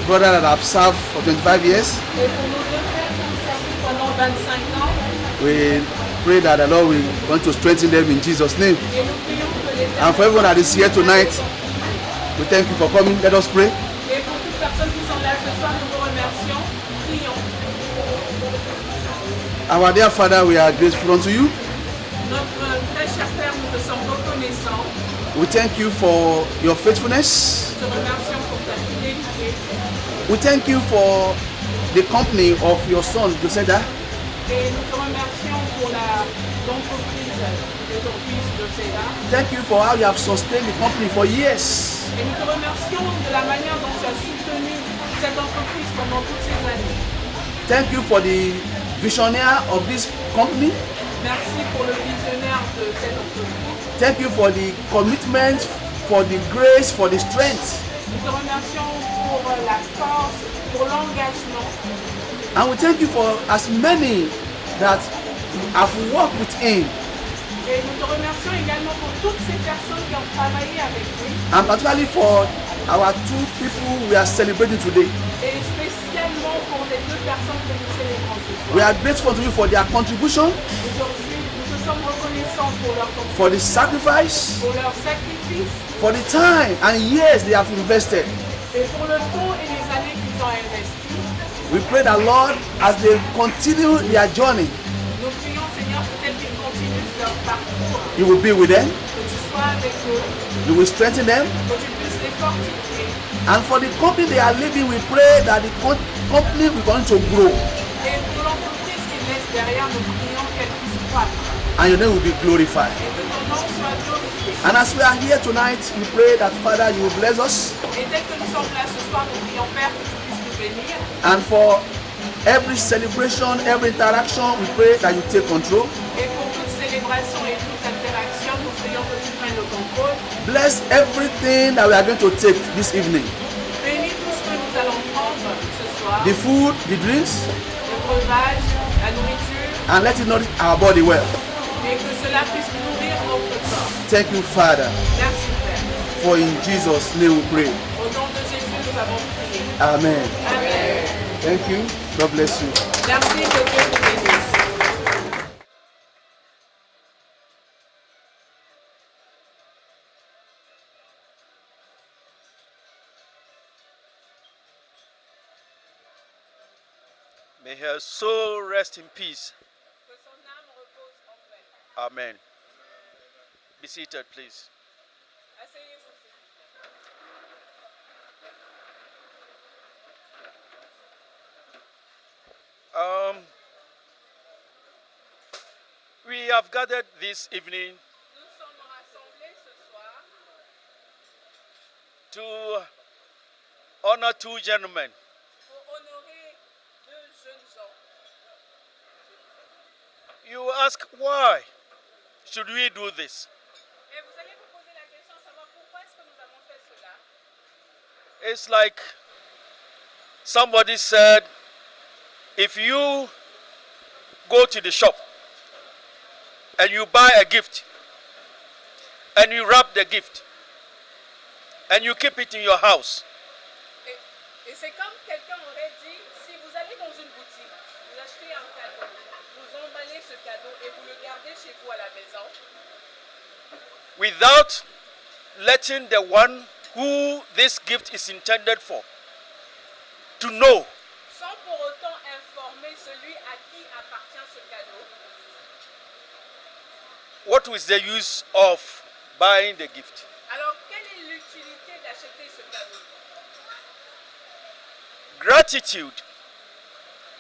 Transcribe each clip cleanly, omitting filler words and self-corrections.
brother that I've served for 25 years. Et pour nos deux frères qui ont servi pendant 25 ans, We pray that the Lord will want to strengthen them in Jesus' name. et nous prions que l'Éternel... And for everyone that is here tonight, we thank you for coming. Let us pray. Et pour toute personne qui sont là ce soir, nous vous remercions. Prions. Our dear Father, we are grateful unto you. Notre très cher Père, nous te sommes reconnaissants. We thank you for your faithfulness. Nous te remercions pour ta fidélité. We thank you for the company of your son, Joseda. Et nous te remercions pour l'entreprise de ton fils Joseda. Thank you for how you have sustained the company for years. Et nous te remercions de la manière dont tu as soutenu cette entreprise pendant toutes ces années. Thank you for the visionary of this company. Merci pour le visionnaire de cette entreprise. Thank you for the commitment, for the grace, for the strength. Nous te remercions pour la force, pour l'engagement. And we thank you for as many that have worked with him. Et nous te remercions également pour toutes ces personnes qui ont travaillé avec lui. And particularly for our two people we are celebrating today. Et spécialement pour les deux personnes que nous célébrons ce soir. We are grateful to you for their contribution, Aujourd'hui, nous te sommes reconnaissants pour leur contribution, for the sacrifice, pour leur sacrifice for the time and years they have invested. et pour le temps et les années qu'ils ont investis. We pray that, Lord, as they continue their journey, Nous prions, Seigneur, peut-être qu'ils continuent leur parcours, you will be with them, que tu sois avec eux, you will strengthen them. que tu puisses les fortifier. And for the company they are leaving, we pray that the company will continue to grow Et pour l'entreprise qu'ils laissent derrière, nous prions qu'elle puisse croître and your name will be glorified. et que ton nom soit glorifié. And as we are here tonight, we pray that, Father, you will bless us. Et dès que nous sommes là ce soir, nous prions, Père, que tu puisses nous bénir. And for every celebration, every interaction, we pray that you take control. Et pour toute célébration et toute interaction, nous prions que tu prennes le contrôle. Bless everything that we are going to take this evening. Bénis tout ce que nous allons prendre ce soir. The food, the drinks, Le breuvage, la nourriture, and let it nourish our body well. et que cela puisse nourrir notre corps. Thank you, Father, Merci Père. for in Jesus' name we pray. Au nom de Jésus, nous avons prié. Amen. Amen. Thank you. God bless you. Merci, que Dieu vous bénisse. May her soul rest in peace. Que son âme repose en paix. Amen. Be seated, please. Asseyez-vous, s'il vous plaît. We have gathered this evening Nous sommes rassemblés ce soir to honor two gentlemen. pour honorer deux jeunes gens. You ask, why should we do this? Et vous allez vous poser la question, savoir pourquoi est-ce que nous avons fait cela. It's like somebody said, if you go to the shop and you buy a gift and you wrap the gift and you keep it in your house, Et c'est comme quelqu'un aurait dit, si vous allez dans une boutique, vous achetez un cadeau, vous emballez ce cadeau et vous le gardez chez vous à la maison, without letting the one who this gift is intended for to know, sans pour autant informer celui à qui appartient ce cadeau, what is the use of buying the gift? alors quelle est l'utilité d'acheter ce cadeau? Gratitude,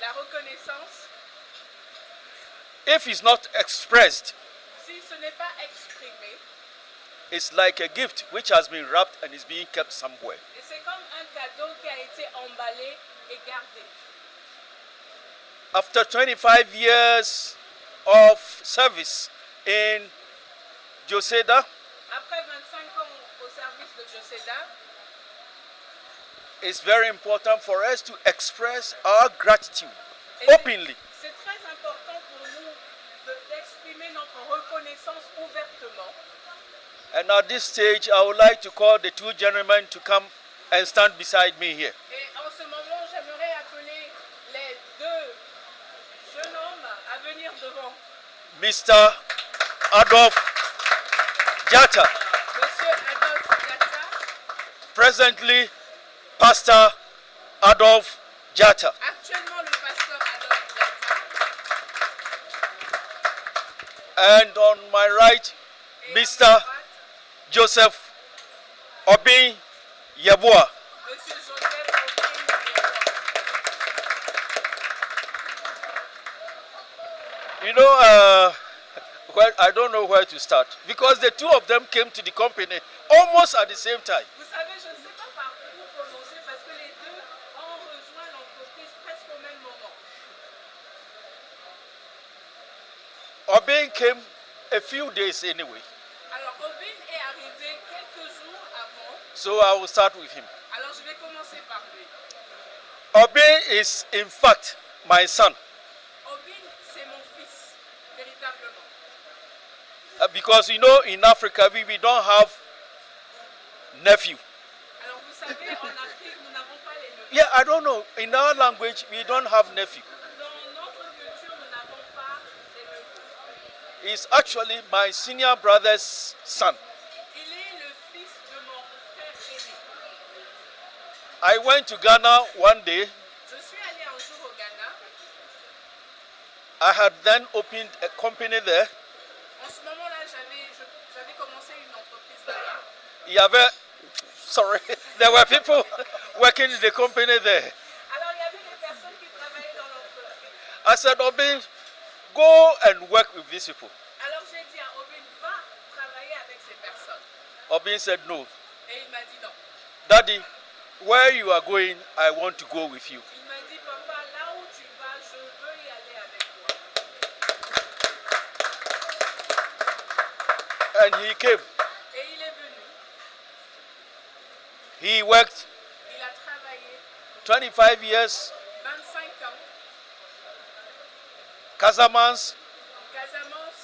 La reconnaissance, if it's not expressed, si ce n'est pas exprimé, is like a gift which has been wrapped and is being kept somewhere. et c'est comme un cadeau qui a été emballé et gardé. After 25 years of service in Joseda, Après 25 ans au service de Joseda, it's very important for us to express our gratitude et openly. c'est très important pour nous d'exprimer notre reconnaissance ouvertement. And at this stage, I would like to call the two gentlemen to come and stand beside me here. Et en en ce moment, j'aimerais appeler les deux jeunes hommes à venir devant. Mr. Adolf Jatta, Monsieur Adolphe Diatta, presently Pastor Adolf Jatta. actuellement le pasteur Adolphe Diatta. And on my right, Et à ma Mr. droite, Joseph Obin Yeboah. Monsieur Joseph Obin You know, well, I don't know where to start because the two of them came to the company almost at the same time. Vous savez, je ne sais pas par où commencer parce que les deux ont rejoint l'entreprise presque au même moment. Obin came a few days anyway, Alors, Obin est arrivé quelques jours avant. so I will start with him. Alors, je vais commencer par lui. Obin is, in fact, my son Obin, c'est mon fils, véritablement. because you know, in Africa, we don't have nephew. Alors, vous savez, en Afrique, nous n'avons pas les neveux. Yeah, I don't know. In our language, we don't have nephew. Dans notre culture, nous n'avons pas les neveux. He's actually my senior brother's son. Il est le fils de mon frère aîné. I went to Ghana one day. Je suis allé un jour au Ghana. I had then opened a company there. En ce moment-là, j'avais commencé une entreprise là-bas. Il y avait, sorry, there were people working in the company there. Alors, il y avait des personnes qui travaillaient dans l'entreprise. I said, Obin, go and work with these people. Alors, j'ai dit à Obin, va travailler avec ces personnes. Obin said, no. Et il m'a dit non. Daddy, where you are going, I want to go with you. Il m'a dit, papa, là où tu vas, je veux y aller avec toi. And he came. Et il est venu. He worked Il a travaillé 25 years, 25 ans Casamance, en Casamance,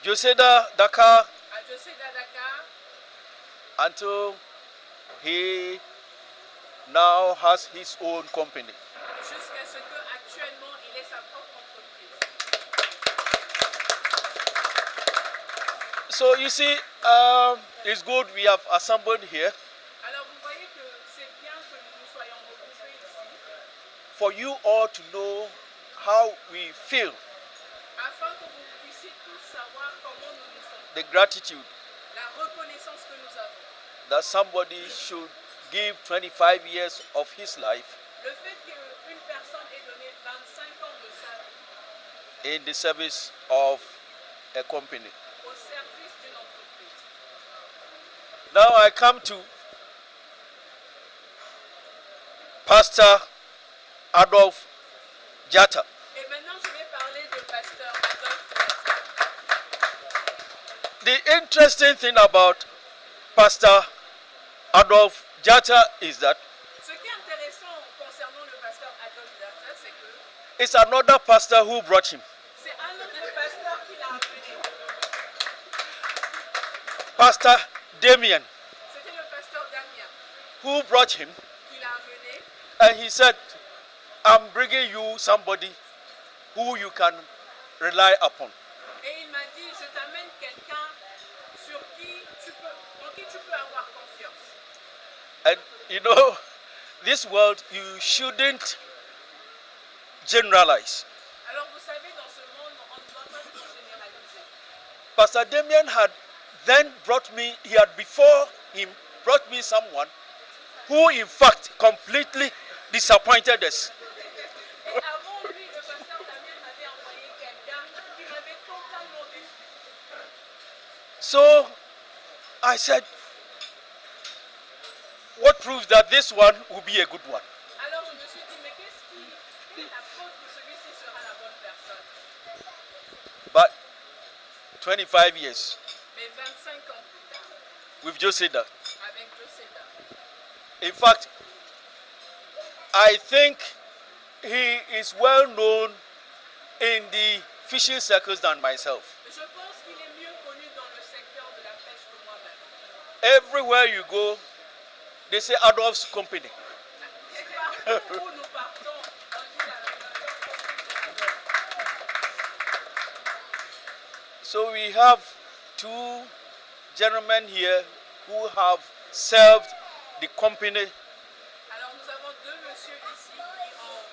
Joseda, Dakar, à Joseda Dakar, until he now has his own company. jusqu'à ce qu'actuellement, il ait sa propre entreprise. So you see, it's good we have assembled here Alors, vous voyez que c'est bien que nous nous soyons regroupés ici, for you all to know how we feel, afin que vous puissiez tous savoir comment nous nous sentons, the gratitude la reconnaissance que nous avons, that somebody should give 25 years of his life le fait qu'une personne ait donné 25 ans de sa vie in the service of a company. au service d'une entreprise. Now I come to Pastor Adolf Jatta. Et maintenant, je vais parler de pasteur Adolphe Diatta. The interesting thing about Pastor Adolf Jatta is that Ce qui est intéressant concernant le pasteur Adolphe Diatta, c'est que it's another pastor who brought him. c'est un autre pasteur qui l'a amené. Pastor Damien, C'était le pasteur Damien who brought him, qui l'a amené. and he said, I'm bringing you somebody who you can rely upon. Et il m'a dit, je t'amène quelqu'un sur qui en qui tu peux avoir confiance. And you know, this world, you shouldn't generalize. Alors vous savez, dans ce monde, on ne doit pas tout généraliser. Pastor Damien had then brought me, he had before him brought me someone who in fact completely disappointed us. Et avant lui, le pasteur Damien m'avait envoyé quelqu'un qui m'avait totalement déçu. So I said, what proves that this one will be a good one? Alors je me suis dit, mais quelle est la preuve que celui-ci sera la bonne personne? But 25 years Mais 25 ans plus tard, with Joseda. avec Joseda. In fact, I think he is well known in the fishing circles than myself. Je pense qu'il est mieux connu dans le secteur de la pêche que moi-même. Everywhere you go, they say Adolf's company. où nous partons, on dit la révélation. So we have two gentlemen here who have served the company, Alors nous avons deux messieurs ici qui ont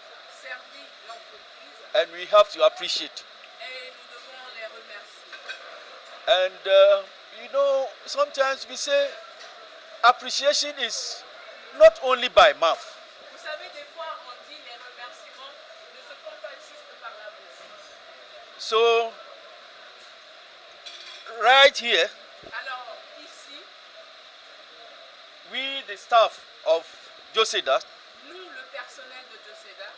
servi l'entreprise and we have to appreciate. et nous devons les remercier. And you know, sometimes we say appreciation is not only by mouth. Vous savez, des fois on dit les remerciements ne se font pas juste par la bouche. So right here, Alors ici, we the staff of Joseda, nous le personnel de Joseda,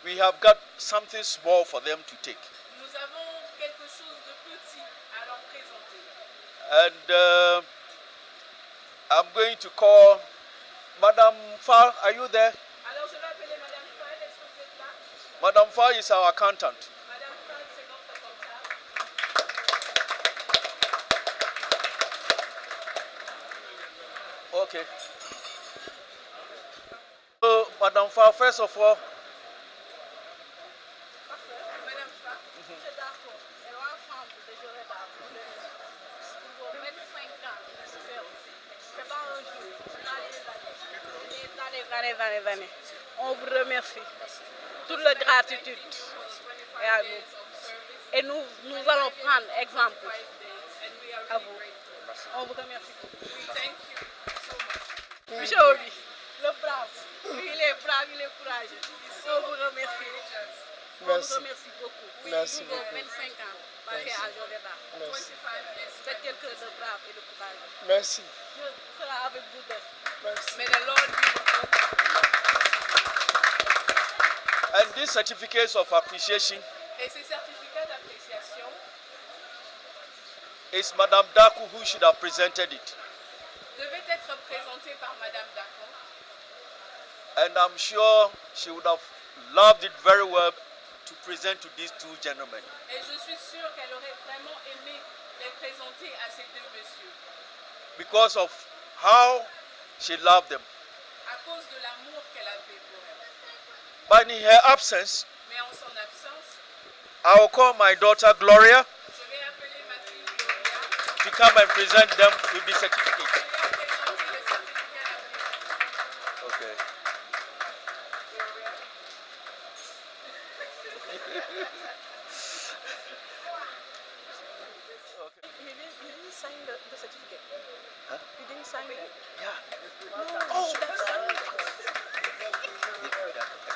we have got something small for them to take. nous avons quelque chose de petit à leur présenter. And I'm going to call Madam Fa. Are you there? Alors je vais appeler Madame Fall, est-ce que vous êtes là? Madam Fa is our accountant. Madame Fall, c'est notre comptable. Okay. So, Madam Fa, first of all, Madame Fall, c'est d'accord. Et l'ensemble de Joseda pour 25 ans de service. C'est pas un jour, c'est dans les années. On vous remercie. Toute la gratitude est à nous. Et nous allons prendre exemple à vous. On vous remercie. Monsieur Obi, le brave. Il est brave, il est courageux. On vous remercie. On vous remercie beaucoup. Merci Nous avons 25 ans passés à Joseda. Merci. C'est quelqu'un de brave et de courageux. Merci. Dieu sera avec vous deux. Merci. May the Lord be with you. and these certificates of appreciation Et ces certificats d'appréciation, is Madam Daku who should have presented it. devait être présentés par Madame Dacon. And I'm sure she would have loved it very well to present to these two gentlemen. Et je suis sûre qu'elle aurait vraiment aimé les présenter à ces deux messieurs. Because of how she loved them. À cause de l'amour qu'elle avait pour eux. But in her absence, Mais en son absence, I will call my daughter Gloria je vais appeler ma fille Gloria. to come and present them with the certificate. Je vais présenter les certificats d'appréciation. Okay. Gloria. You didn't sign the certificate. Huh? You didn't sign it. Yeah. Oh, that's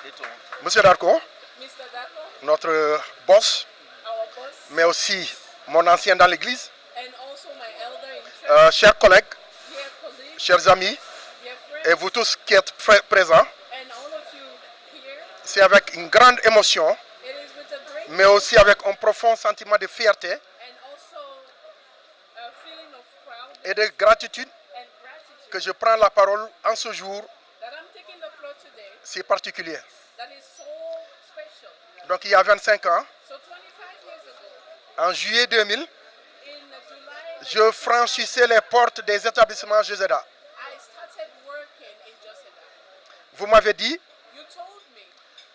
They told. Monsieur Darko, Mr. Dacon, notre boss, our boss, mais aussi mon ancien dans l'église, and also my elder in church, chers collègues, dear colleagues, chers amis, dear et friends, vous tous qui êtes présents, and all of you here. c'est avec une grande émotion, It is with a great mais aussi avec un profond sentiment de fierté and also a feeling of proud et de gratitude and gratitude que je prends la parole en ce jour that I'm taking the floor today. si particulier. That is so special. Donc il y a 25 ans, So 25 years ago, en juillet 2000, in July, je franchissais les portes des établissements Joseda. I started working in Joseda. Vous m'avez dit, You told me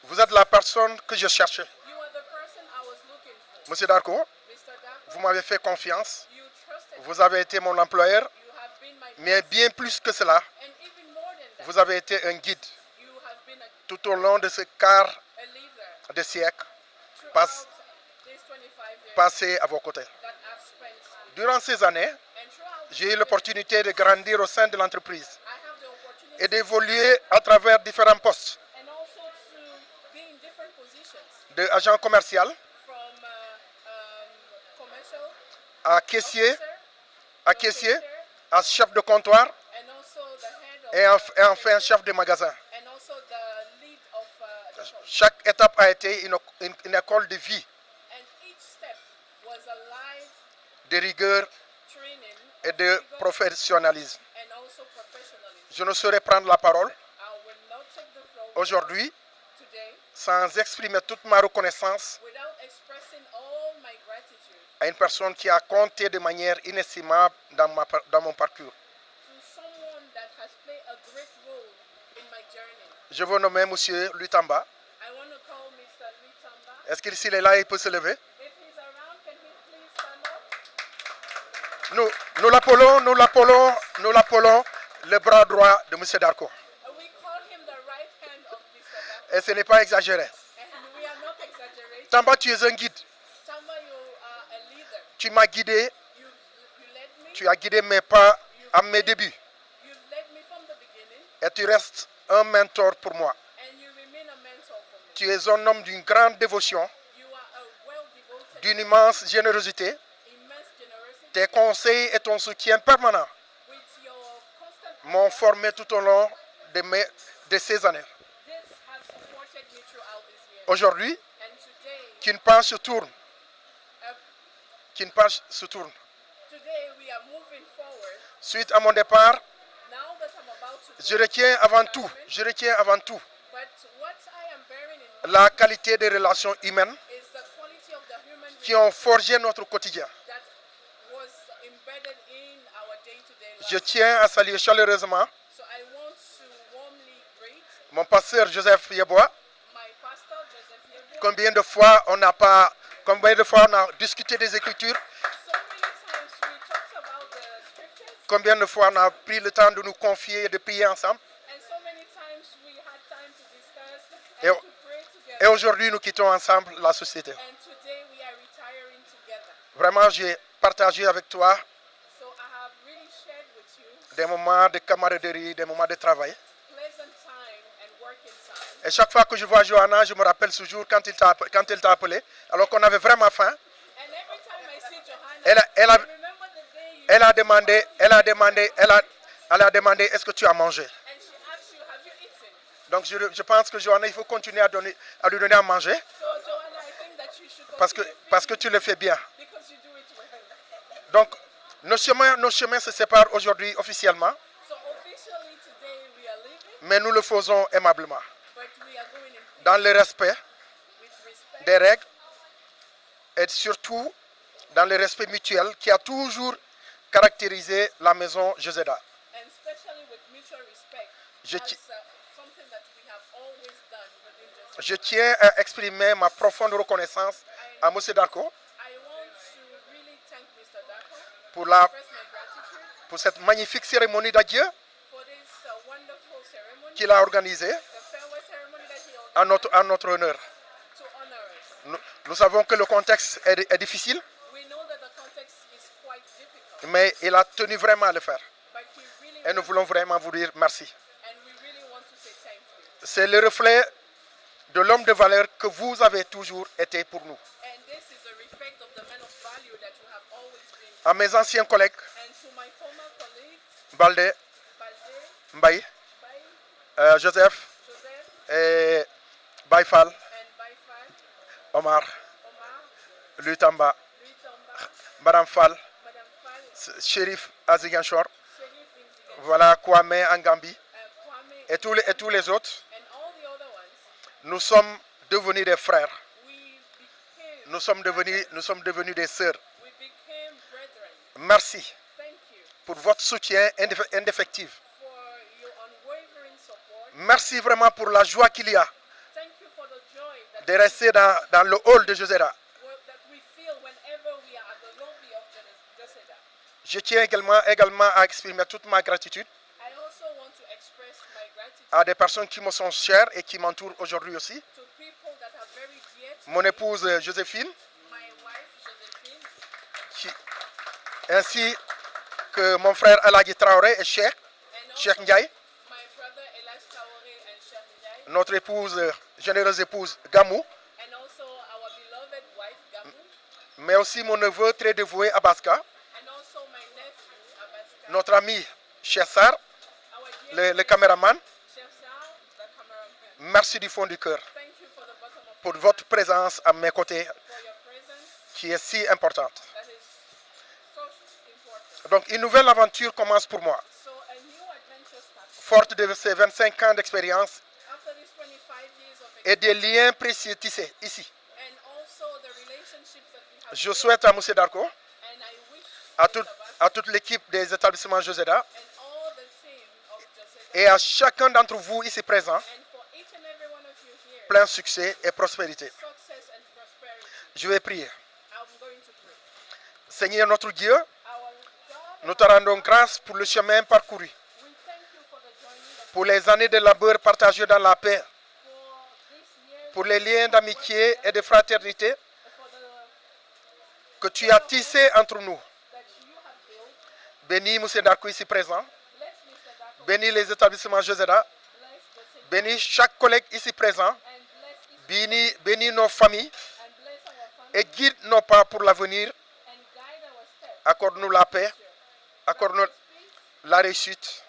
vous êtes la personne que je cherchais. you are the person I was looking for. Monsieur Darko, Mr. vous Dacon, m'avez fait confiance, you trusted me. vous avez été mon employeur, You have been my mais bien plus que cela, and even more than that, vous avez été un guide you have been tout au long de ce quart a leader de siècle throughout Passe- these 25 years passé à vos côtés. that I've spent. Durant ces années, And throughout, j'ai eu l'opportunité de grandir au sein de l'entreprise I have the opportunity et d'évoluer à travers différents postes, and also to be in different positions, de agent commercial from commercial à caissier, officer, à caissier, à chef de comptoir and also the head of, et enfin chef de magasin. and also the lead of the shop. Chaque étape a été une école de vie, And each step was a live de rigueur training et de professionnalisme. and also professionalism. Je ne saurais prendre la parole I will not take the floor aujourd'hui today sans exprimer toute ma reconnaissance without expressing all my gratitude à une personne qui a compté de manière inestimable dans mon parcours. to someone that has played a great role in my journey. Je veux nommer M. Lutamba. I want to call Mr. Lutamba. Est-ce qu'il s'il est là, il peut se lever? If he's around, can he please stand up? Nous l'appelons le bras droit de M. Darko. We call him the right hand of Mr. Darko. Et ce n'est pas exagéré. And we are not exaggerating. Tamba, tu es un guide. Tamba, you are a leader. Tu m'as guidé, You led me. tu as guidé mes pas à mes débuts. You led me from the beginning. Et tu restes un mentor pour moi. And you remain a mentor for me. Tu es un homme d'une grande dévotion, You are a well-devoted, d'une immense générosité. immense generosity. Tes conseils et ton soutien permanent With your constant m'ont formé tout au long de ces années. this has supported me throughout this year. Aujourd'hui, And today, qu'une page se tourne. uh, Qu'une page se tourne. today we are moving forward. Suite à mon départ, Now that I'm about to je retiens avant tout but what I am bearing in mind la qualité des relations humaines is the quality of the human qui ont forgé notre quotidien. that was embedded in our day-to-day life. Je tiens à saluer chaleureusement So I want to warmly greet mon pasteur Joseph Yeboah. my pastor, Joseph Yebo. Combien de fois on a discuté des Écritures? So many times we talked about the scriptures, Combien de fois on a pris le temps de nous confier et de prier ensemble? and so many times we had time to discuss Et- and to pray Et together. aujourd'hui, nous quittons ensemble la société. And today we are retiring together. Vraiment, j'ai partagé avec toi So I have really shared with you des moments de camaraderie, des moments de travail. pleasant time and working time. Et chaque fois que je vois Johanna, je me rappelle ce jour quand elle t'a appelé, alors qu'on avait vraiment faim. And every time I see Johanna, Elle I a remember the day you elle a demandé, est-ce que tu as mangé? and she asked you, have you eaten? Donc je pense que Johanna, il faut continuer à lui donner à manger So Johanna, I think that you should parce que continue tu le fais bien. because you do it well. Donc nos chemins se séparent aujourd'hui officiellement, So officially today we are leaving, mais nous le faisons aimablement, but we are going in peace dans le respect with respect des règles et surtout dans le respect mutuel qui a toujours caractérisé la maison Joseda. and especially with mutual respect. Je That's ti- something that we have always done within Joseph. Je tiens à exprimer ma profonde reconnaissance à M. Darko I want to really thank Mr. Darko, pour, express my gratitude pour cette magnifique cérémonie d'adieu for this wonderful ceremony, qu'il a organisée the farewell ceremony that he organized à notre honneur. to honor us. Nous savons que le contexte est difficile, We know that the context is quite difficult, mais il a tenu vraiment à le faire. but he really Et nous voulons vraiment vous dire merci. and we really want to say thank you. C'est le reflet de l'homme de valeur que vous avez toujours été pour nous. And this is a respect of the man of value that you have always been. À mes anciens collègues, And to my former colleagues, Balde, Balde, Mbaye, Bay, Joseph, Joseph, et Baifal, and Baifal, Omar, Omar, Lutamba, Louis Tamba, Madame Fall, Madame Fall, Shérif Aziganchor, Sherif Indigan, voilà Kwame Angambi Kwame, et tous les autres. and all the other ones. Nous sommes devenus des frères. We became, Nous sommes devenus des sœurs. we became brethren. Merci Thank you pour votre soutien indéfectible. for your unwavering support. Merci vraiment pour la joie qu'il y a Thank you for the joy de rester dans le hall de Joseda. that we feel whenever we are at the lobby of Joseda. Je tiens également à exprimer toute ma gratitude I also want to express my gratitude à des personnes qui me sont chères et qui m'entourent aujourd'hui aussi. to people that are very dear to Mon me, épouse Joséphine, my wife Josephine, qui- ainsi que mon frère Alagi Traoré et Cheikh and also Cheikh Ndiaye, my brother Elias Traoré and Cheikh Ndiaye, notre épouse, généreuse épouse Gamou, and also our beloved wife Gamu, mais aussi mon neveu très dévoué Abaska, and also my nephew Abaska, notre ami Cheikh Sarr, our dear le caméraman. Cheikh Sal, the cameraman. Merci du fond du cœur Thank you for the bottom of pour votre présence à mes côtés for your presence. qui est si importante. That is so important. Donc une nouvelle aventure commence pour moi. So a new adventure starts. Forte de ces 25 ans d'expérience After these 25 years of et des liens précieux tissés ici. and also the relationships that we have Je built, souhaite à M. Darko, and I wish à toute l'équipe des établissements Joseda and all the team of Joseph et à chacun d'entre vous ici présents and for plein succès et prospérité. success and prosperity. Je vais prier. I'm going to pray. Seigneur notre Dieu, Our God, nous te rendons grâce pour le chemin parcouru, we thank you for the journey that pour les années de labeur partagées dans la paix, for this year, pour les liens d'amitié et de fraternité for the que tu as tissés entre nous. that you have built. Bénis M. Darko ici présent, Bless Mr. Dako, bénis les établissements Joseda, bless the city, bénis chaque collègue ici présent, and bless each bénis nos familles and bless our family et guide nos pas pour l'avenir. and guide our steps. Accorde-nous la paix, accorde-nous la réussite Success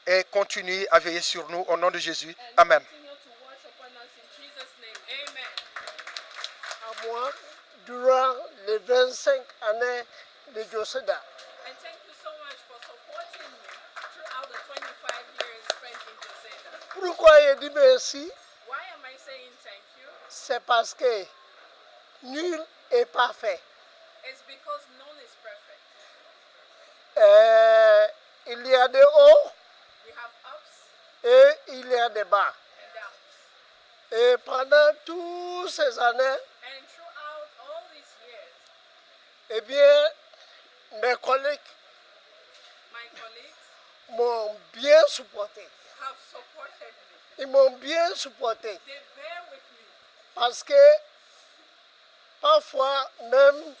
et continue à veiller sur nous au nom de Jésus. Amen. continue to watch upon us in Jesus' name. Amen. À moi, durant les 25 années de Joseda. And thank you so much for supporting me throughout the 25 years spent in Joseda. Pourquoi je dis merci? Why am I saying thank you? C'est parce que nul est parfait. It's because none is perfect. Il y a des hauts We have ups et il y a des bas. and downs. Et pendant toutes ces années, And throughout all these years, eh bien, mes collègues my colleagues m'ont bien supporté. have supported me. Ils m'ont bien supporté. They bear with me Parce que parfois même,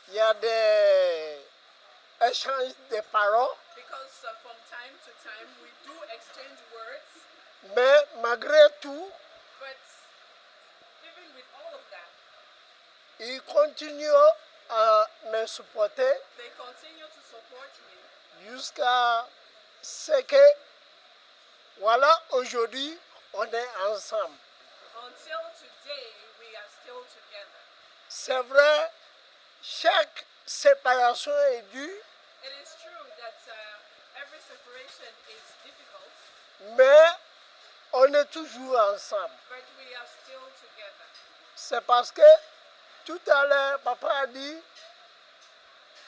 il y a des échanges de paroles. because from time to time we do exchange words, Mais malgré tout, but even with all of that, ils continuent à me supporter they continue to support me jusqu'à ce que, voilà, aujourd'hui, on est ensemble. until today we are still together. C'est vrai, chaque séparation est dure, It is true that every separation is difficult, mais on est toujours ensemble. but we are still together. C'est parce que tout à l'heure, papa a dit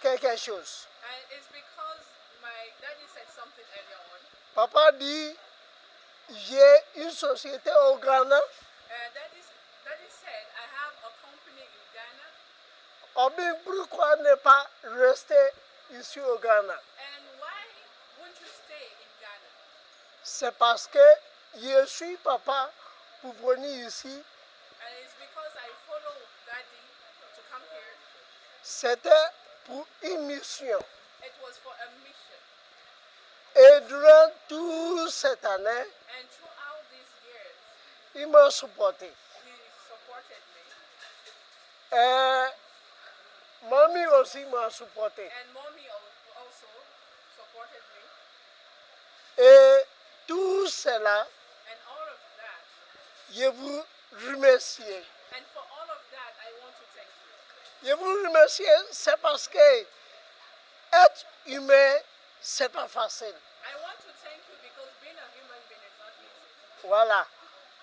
quelque chose. And it's because my daddy said something earlier on. Papa dit, j'ai une société au Ghana. Daddy said, I have a company in Ghana, Oh, mais pourquoi ne pas rester ici au Ghana? and why won't you stay in Ghana? C'est parce que je suis papa pour venir ici. And it's because I follow daddy to come here. C'était pour une mission. It was for a mission. Et durant toute cette année, And throughout these years, il m'a supporté. he supported me. Et mamie aussi m'a supporté. And mommy also supported me. Et tout cela, And all of that. je vous remercie. And for all of that, I want to thank you. Je vous remercie, c'est parce que être humain, c'est pas facile. I want to thank you because being a human being is not easy. Voilà.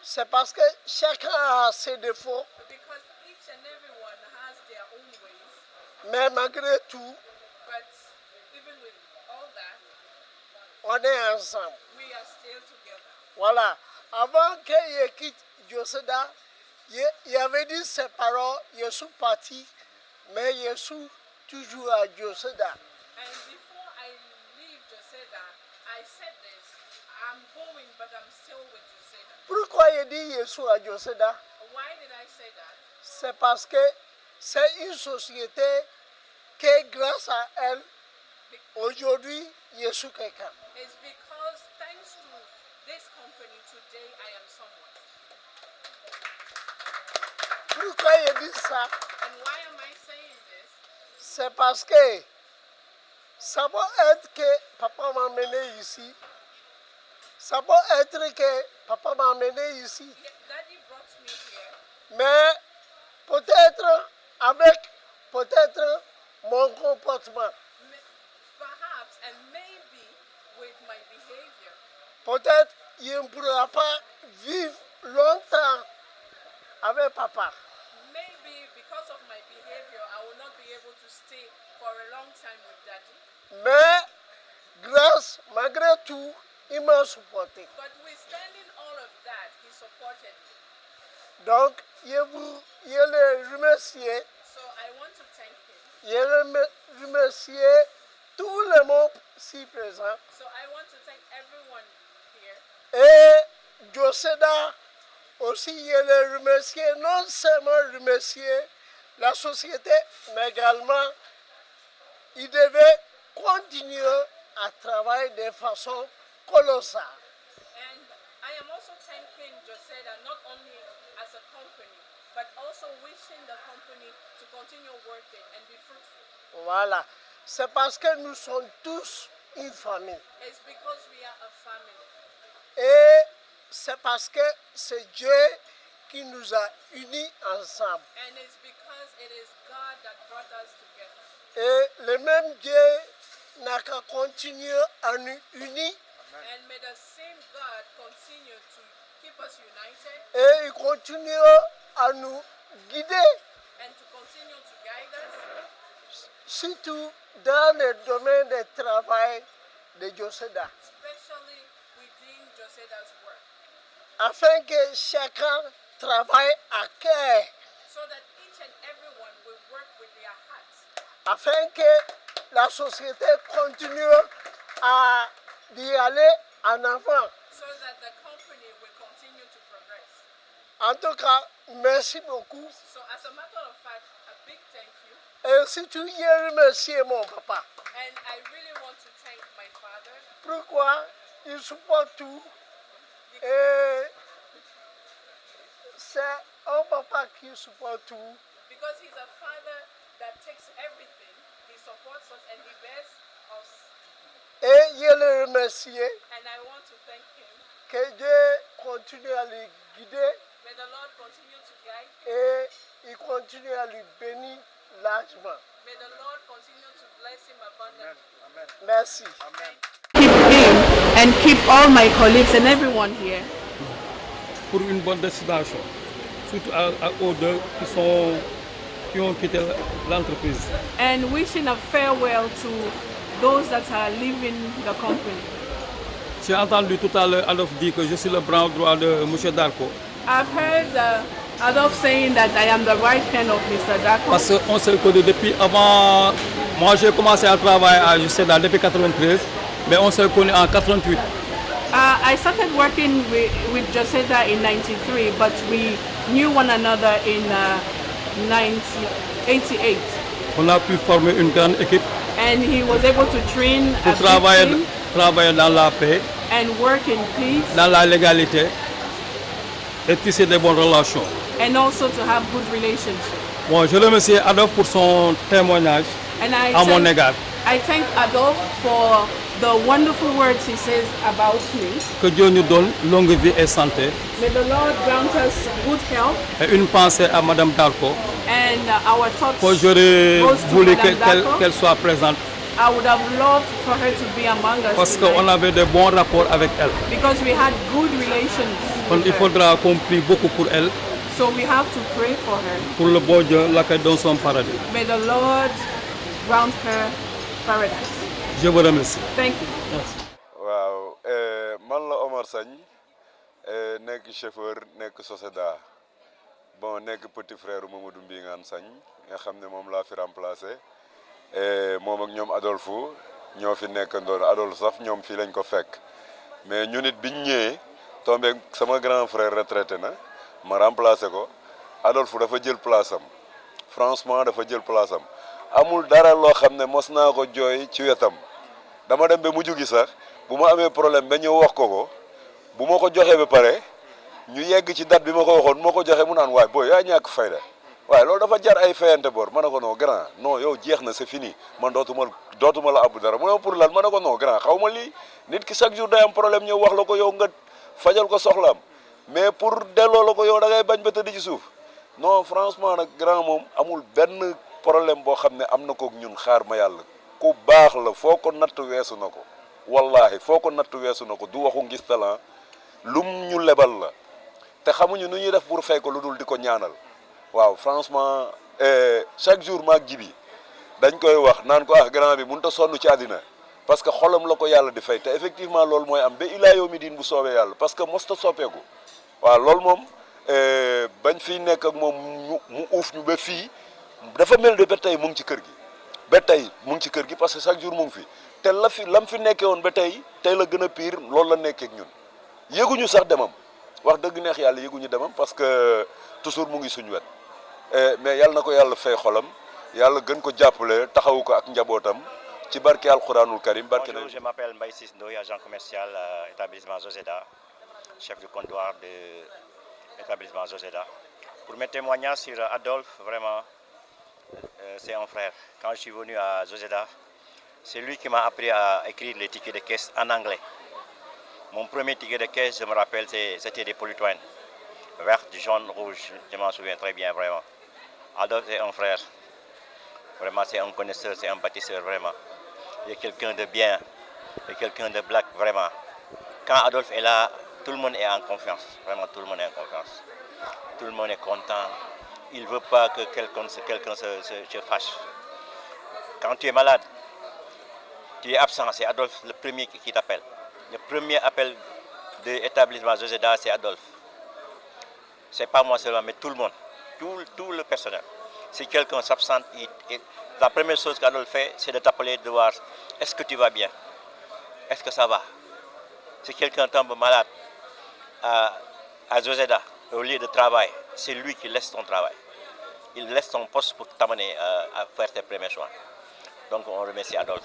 C'est parce que chacun a ses défauts, Because each and everyone has their own ways. mais malgré tout, But even with all that, on est ensemble. we are still together. Voilà. Avant que je quitte Joseda, il avait dit ses paroles, je suis parti, mais je suis toujours à Joseda. And before I leave Joseda, I said this, I'm going, but I'm still with Joseda. Pourquoi je dis je suis à Joseda? Why did I say that? C'est parce que c'est une société que grâce à elle, aujourd'hui, je suis quelqu'un. It's because thanks to this company, today I am someone. Pourquoi je dis ça? And why am I saying this? C'est parce que ça peut être que papa m'a amené ici. Ça peut être que papa m'a amené ici. Yeah, Daddy brought me here, Mais peut-être avec peut-être mon comportement. perhaps, and maybe with my behavior. Peut-être il ne pourra pas vivre longtemps avec papa. Maybe because of my behavior, I will not be able to stay for a long time with Daddy. Mais grâce, malgré tout, il m'a supporté. Notwithstanding all of that, he supported me. Donc, je le remercie. So I want to thank him. Je remercie tout le monde ici présent. So I want to thank everyone here. Et Joseda aussi, je le remercie, non seulement remercier la société, mais également, il devait continuer à travailler de façon colossale. And I am also thanking Joseda not only as a company, but also wishing the company to continue working and be fruitful. Voilà. C'est parce que nous sommes tous une famille. It's because we are a family. Et c'est parce que c'est Dieu qui nous a unis ensemble. And it's because it is God that brought us together. Et le même Dieu n'a qu'à continuer à nous unir. And may the same God continue to keep us united Et il continue à nous guider, and to continue to guide us, surtout dans le domaine du travail de Joseda, especially within Joseda's work, afin que chacun travaille à cœur, so that each and everyone will work with their hearts, afin que la société continue à y aller en avant. so that the company will continue to progress. En tout cas, merci beaucoup. So as a matter of fact, a big thank you. Et surtout, je remercie mon papa. And I really want to thank my father Pourquoi il supporte tout. Et c'est un papa qui supporte tout. because he's a father that takes everything, he supports us and he bears us. Et je le remercie. And I want to thank him. Que Dieu continue à le guider May the Lord continue to guide him. et il continue à lui bénir largement. May the Lord continue to bless him abundantly. Merci. Keep him and keep all my colleagues and everyone here. Pour une bonne destination, surtout aux deux qui ont quitté l'entreprise. And wishing a farewell to those that are leaving the company. J'ai entendu tout à l'heure Adolphe dire que je suis le bras droit de M. Darko. I've heard Adolphe saying that I am the right hand of Mr. Darko. Parce qu'on s'est connus depuis avant. Moi, j'ai commencé à travailler à Joseda depuis 93, mais on s'est connus en 88. I started working with Joseda in 93, but we knew one another in 1988. On a pu former une grande équipe And he was able to train a pour big team travailler dans la paix, and work in peace, dans la légalité et tisser de bonnes relations. and also to have good relationships. Bon, je remercie Adolphe pour son témoignage And à mon égard. I thank Adolphe for the wonderful words he says about me. Que Dieu nous donne longue vie et santé. May the Lord grant us good health, Et une pensée à Madame Darko. and our thoughts Que j'aurais goes to voulu Madame Darko. qu'elle soit présente I would have loved for her to be among us parce tonight, qu'on avait de bons rapports avec elle. because we had good relations Donc, with il her. faudra qu'on prie beaucoup pour elle, So we have to pray for her. pour le bon Dieu l'accueille dans son paradis. May the Lord grant her paradise. Je vous remercie. Thank you. waaw man la Omar Sagne nekk chauffeur nekk Joseda bon nekk petit frère Mamadou Mbingane Sagne nga xam ne moom laa fi remplacé moom ak ñoom Adolphe ñoo fi nekk ndoon Adolphe sax ñoom fii lañ ko fekk mais ñu nit biñ ñëwee tombé sama grand frère retraité na ma remplacé ko Adolphe dafa jël place am franchement dafa jël place am amul dara loo xam ne mos naa ko jooy ci wetam dama dem ba mujj gi sax bu ma amee problème ba ñëw wax ko bu ma ko joxee ba pare ñu yegg ci date bi ma ko waxoon moo ko joxee mu naan waay booy yaa ñàkk fayda waaye loolu dafa jar ay fayante bor ma ne ko non grand non yow jeex na c'est fini man dootuma la abbu dara mu ne pour lan ma ne ko non grand xaw ma lii nit ki chaque jour day am problème ñëw wax la ko yow nga fajal ko soxlaam mais pour delloo la ko yow da ngay bañ ba tëdd ci suuf non franchement nag grand moom amul benn problème boo xam ne am na ko ñun xaar ma yàlla ku baax la foo ko natt weesu na ko wallahi foo ko natt weesu na ko du waxu ngis talent lum ñu lebal la te xamuñu nu ñuy def pour fay ko lu dul di ko ñaanal waaw franchement chaque jour maag jibi dañ koy wax naan ko grand bi mënut a sonn ci àddina parce que xolam la ko yàlla di fay te effectivement loolu mooy am ba ilaa yow mi diin bu soobee yàlla parce que mosta soppeeku waaw loolu moom bañ fiy nekk ak moom mu uuf ñu ba fii dafa mel ne ba tey mu ngi ci kër gi ba tey mu ngi ci kër gi parce que chaque jour mu ngi fi te lam fi nekkee woon ba tey la gën a pire loolu la nekkee ak ñun yéguñu sax demam wax dëgg neex yàlla yéguñu demam parce que toujours mu ngi suñu wet mais yàlla na ko yàlla fay xolam yàlla gën ko jàppale taxawu ko ak njabootam ci barke alxuraanul karim barke. Bonjour, je m'appelle Mbaye Ciss Ndoye, agent commercial établissement Zozeda, chef du comptoir de l'établissement Zozeda. Pour mes témoignages sur Adolphe, vraiment, c'est un frère. Quand je suis venu à Zozeda, c'est lui qui m'a appris à écrire les tickets de caisse en anglais. Mon premier ticket de caisse, je me rappelle, c'était des Polytoines, vert, jaune, rouge, je m'en souviens très bien, vraiment. Adolphe est un frère, vraiment c'est un connaisseur, c'est un bâtisseur, vraiment. Il est quelqu'un de bien, il est quelqu'un de black, vraiment. Quand Adolphe est là, tout le monde est en confiance, vraiment tout le monde est en confiance. Tout le monde est content, il ne veut pas que quelqu'un se fâche. Quand tu es malade, tu es absent, c'est Adolphe le premier qui t'appelle. Le premier appel de l'établissement Zozeda, c'est Adolphe. C'est pas moi seulement, mais tout le monde, tout le personnel. Si quelqu'un s'absente, la première chose qu'Adolphe fait, c'est de t'appeler, de voir est-ce que tu vas bien, est-ce que ça va. Si quelqu'un tombe malade à Zozeda, au lieu de travail, c'est lui qui laisse son travail. Il laisse son poste pour t'amener à faire tes premiers soins. Donc on remercie Adolphe.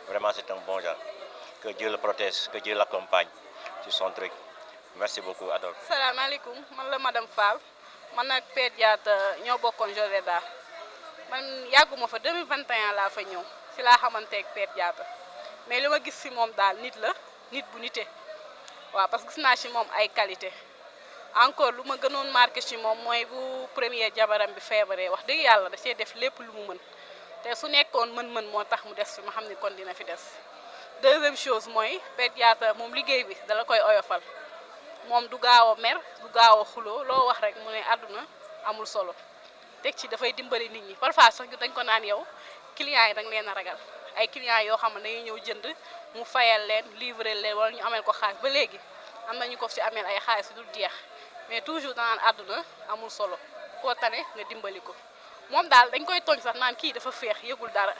Vraiment, c'est un bon genre. Que Dieu le protège, que Dieu l'accompagne sur son truc. Merci beaucoup, Adolphe. Salam alaikum, man la Madame Fall. Man ak Père Diatta ñoo bokkoon Zozeda. Man yàgguma fa 2021 laa fa ñëw si laa xamanteeg Père Diatta mais li ma gis si moom daal nit la nit bu nite waaw parce que gis naa si moom ay qualité encore lu ma gënoon marqué si moom mooy bu premier jabaram bi feebaree wax dëgg yàlla da cee def lépp lu mu mën te su nekkoon mën-mën moo tax mu des fi ma xam ni kon dina fi des. Deuxième chose mooy Père Diatta moom liggéey bi dala koy oyofal moom du gaaw a mer du gaaw a xuloo loo wax rek mu ne àdduna amul solo teg ci dafay dimbali nit ñi parfois sax dañ ko naan yow clients yi dañ leen a ragal ay clients yoo xam ne dañuy ñëw jënd mu fayal leen livrer leen wala ñu amel ko xaalis ba léegi am na ñu ko ci amel ay xaalis du jeex mais toujours danaan àdduna amul solo koo tane nga dimbali ko moom daal dañ koy tooñ sax naan kii dafa féex yëgul dara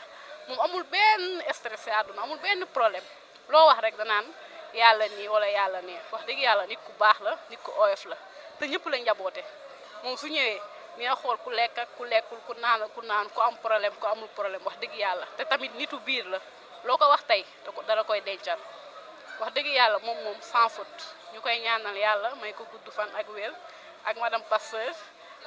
moom amul benn stressé àdduna amul benn problème loo wax rek danaan yàlla nii wala yàlla nii wax dëgg yàlla nit ku baax la nit ku oyof la te ñëpp la njaboote moom su ñëwee dina xool ku lekk ak ku lekkul ku naan ku am problème ku amul problème wax dëgg yàlla te tamit nitu biir la loo ko wax tey dara koy dencal wax dëgg yàlla moom sans faute ñu koy ñaanal yàlla may ko gudd fan ak wér ak madame Pasteur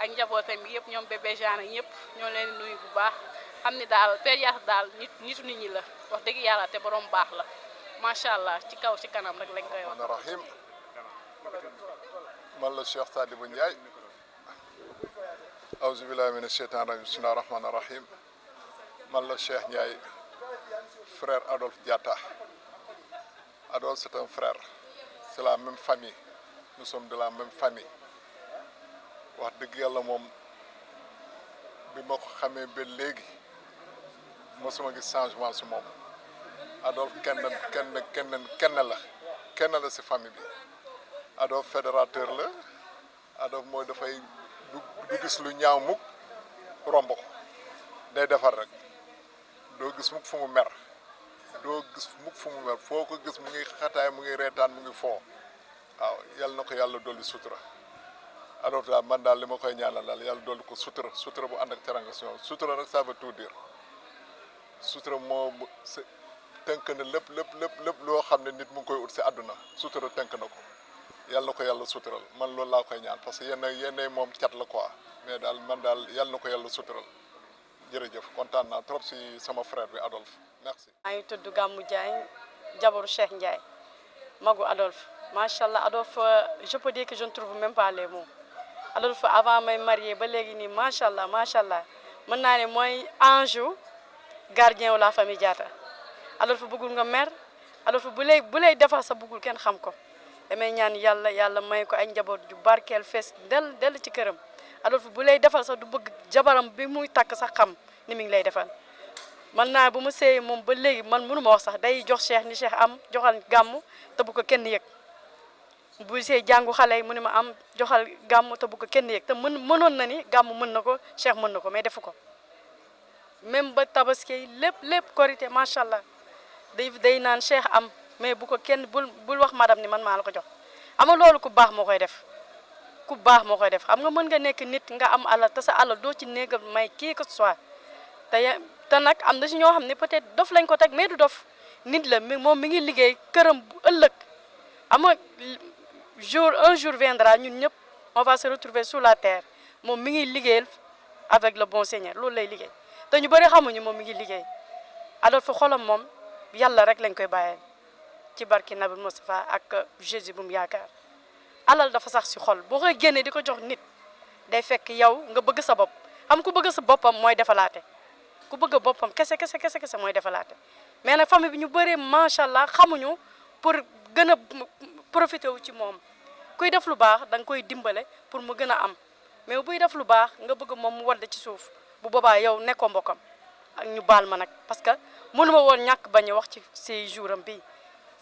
ak njabootam bi yëpp ñoom bébé Jeanne ñëpp ñoo leen nuyu bu baax xam ni daal Père Diatta daal nitu nit ñi la wax dëgg yàlla te borom baax la macha allah ci kaw ci kanam rek lañ koy wax. rahim man la Cheikh Sadibou Ndiaye awzu billahi mina sheytaan rajim bismillahi rahmani rahim man la Cheikh Ndiaye frère Adolphe Diatta. Adolphe c'est un frère c'est la même famille nous sommes de la même famille wax dëgg yàlla moom bi ma ko xamee ba léegi mosuma gis changement si moom Adolphe kenn la si famille bi Adolphe fédérateur la Adolphe mooy dafay du gis lu ñaaw mukk romb ko day defar rek doo gis mukk fu mu mer foo ko gis mu ngi xataay mu ngi reetaan mu ngi foo waaw yal na ko yàlla dolli sutura Adolphe daal man daal li ma koy ñaanal daal yàlla dolli ko sutura bu ànd ak teranga si ñoom sutura nag ça veut tout dire sutura moo tënk na lépp loo xam ne nit mu ngi koy ut si àdduna sutura tënk na ko yàlla na ko yàlla sutural man loolu laa koy ñaan parce que yenn moom cat la quoi mais daal man daal yàlla na ko yàlla sutural jërëjëf kontaan naa trop si sama frère bi Adolphe merci. maa ngi tudd Gamou Diagne jabaru Cheikh Ndiaye magu Adolphe macha allah Adolphe je peux dire que je ne trouve même pas les mots Adolphe avant may marié ba léegi nii macha allah mën naa ne mooy ange gardien wu la famille Diatta Adolphe bëggul nga mer Adolphe bu lay defal sa bëggul kenn xam ko damay ñaan yàlla may ko ay njaboot ju barkeel fees del ci këram Adolphe bu lay defal sax du bëgg jabaram bi muy takk sax xam ni mi ngi lay defal man naa bu mu seey moom ba léegi man mënu ma wax sax day jox Cheikh ni Cheikh am joxal gàmm te bu ko kenn yëg bu see jàngu xale yi mu ne ma am joxal gàmm te bu ko kenn yëg te mënoon na ni gàmm mën na ko Cheikh mën na ko mais defu ko même ba tabaski lépp korité macha allah day naan Cheikh am mais bu ko kenn bul wax madame ni man maa la ko jox ama loolu ku baax moo koy def ku baax moo koy def xam nga mën nga nekk nit nga am alal te sa alal doo ci néegal may kii que ce soit te nag am na si ñoo xam ne peut-être dof lañ ko teg mais du dof nit la moom mi ngi liggéey këram bu ëllëg ama un jour viendra ñun ñëpp on va se retrouver sous la terre moom mi ngi liggéeyal avec le bon Seigneur loolu lay liggéey te ñu bëri xamuñu moom mi ngi liggéey alors fa xolam moom yàlla rek lañ koy bàyyee ci barki Nabi Moustapha ak Jésus bu mu yaakaar alal dafa sax si xol boo koy génnee di ko jox nit day fekk yow nga bëgg sa bopp xam ku bëgg sa boppam mooy defalaate ku bëgg boppam kese mooy defalaate mais nag famille bi ñu bëree macha allah xamuñu pour gën a profité wu ci moom kuy def lu baax da nga koy dimbale pour mu gën a am mais buy def lu baax nga bëgg moom mu wadd ci suuf bu boobaa yow nekkoo mbokkam ak ñu baal ma nag parce que mënuma woon ñàkk bañ a wax si jouram bi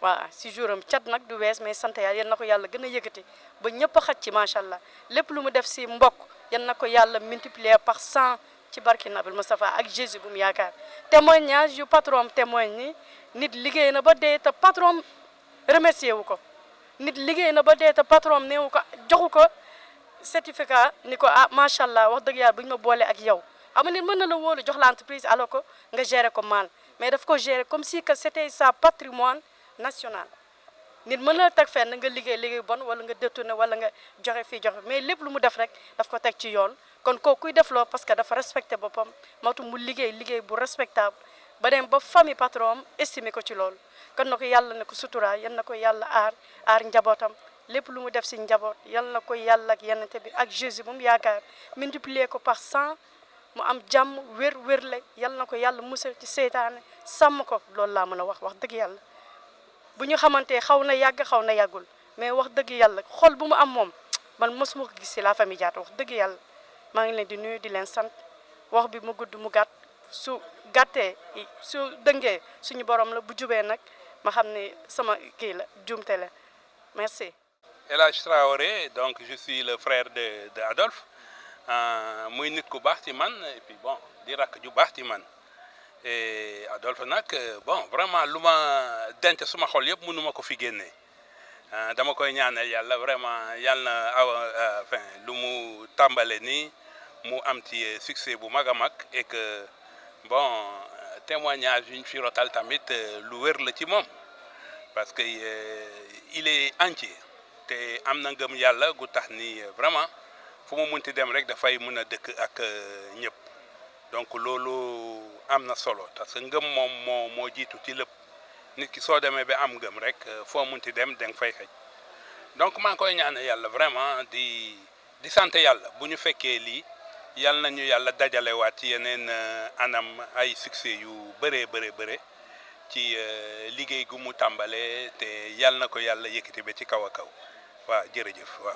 waaw si jouram cat nag du wees mais sant yàlla yan na ko yàlla gën a yëkkati ba ñëpp a xaj ci macha allah lépp lu mu def si mbokk yan na ko yàlla multiplier par 100 ci barki Nabil Moustapha ak Jésus bu mu yaakaar témoignage yu patron témoigne ni nit liggéey na ba dee te patron remercié wu ko nit liggéey na ba dee te patron neewu ko joxu ko certificat ni ko ah macha allah wax dëgg yàlla bu ñu ma boole ak yow xam nit mën na la wóolu jox la entreprise alors que nga gérer ko mal mais daf ko gérer comme si que c'était sa patrimoine national nit mën na teg fenn nga liggéey bon wala nga détourné wala nga joxe fii joxe mais lépp lu mu def rek daf ko teg ci yoon kon kooku kuy def loo parce que dafa respecté boppam moo tax mu liggéey bu respectable ba dem ba famille patron estimé ko ci loolu kon na ko yàlla na ko sutura yal na ko yàlla aar njabootam lépp lu mu def si njaboot yal na ko yàlla ak yenente bi ak Jésus bu mu yaakaar multiplier ko par 100 mu am jàmm wér-wérle yal na ko yàlla musal ci seytaane sàmm ko loolu laa mën a wax dëgg yàlla bu ñu xamante xaw na yàggul mais wax dëgg yàlla xol bu mu am moom man mosuma ko gis si la famille Diatta wax dëgg yàlla maa ngi leen di nuyu di leen sant wax bi mu gudd mu gàtt su gàttee su dëngee suñu borom la bu jubee nag ma xam ne sama kii la juumte la merci. El Hadj Traoré donc je suis le frère de Adolphe muy nit ku baax ci man et puis bon di rakk ju baax ci man et Adolphe nag bon vraiment lu ma denc suma xol yëpp mënu ma ko fi génnee dama koy ñaanal yàlla vraiment yàlla na enfin lu mu tàmbale nii mu am ci succès bu mag a mag et que bon témoignage yu ñu fi rotal tamit lu wér la ci moom parce que il est entier te am na ngëm yàlla gu tax ni vraiment fu mu munti dem rek dafay mën a dëkk ak ñëpp donc loolu am na solo parce que ngëm moom moo jiitu ci lépp nit ki soo demee ba am ngëm rek foo munti dem da nga fay xëj donc maa ngi koy ñaan yàlla vraiment di sant yàlla bu ñu fekkee lii yal nañu yàlla dajalewaat ci yeneen anam ay succès yu bëree ci liggéey gu mu tàmbalee te yal na ko yàlla yëkkati ba ci kaw a kaw waaw jërëjëf waaw.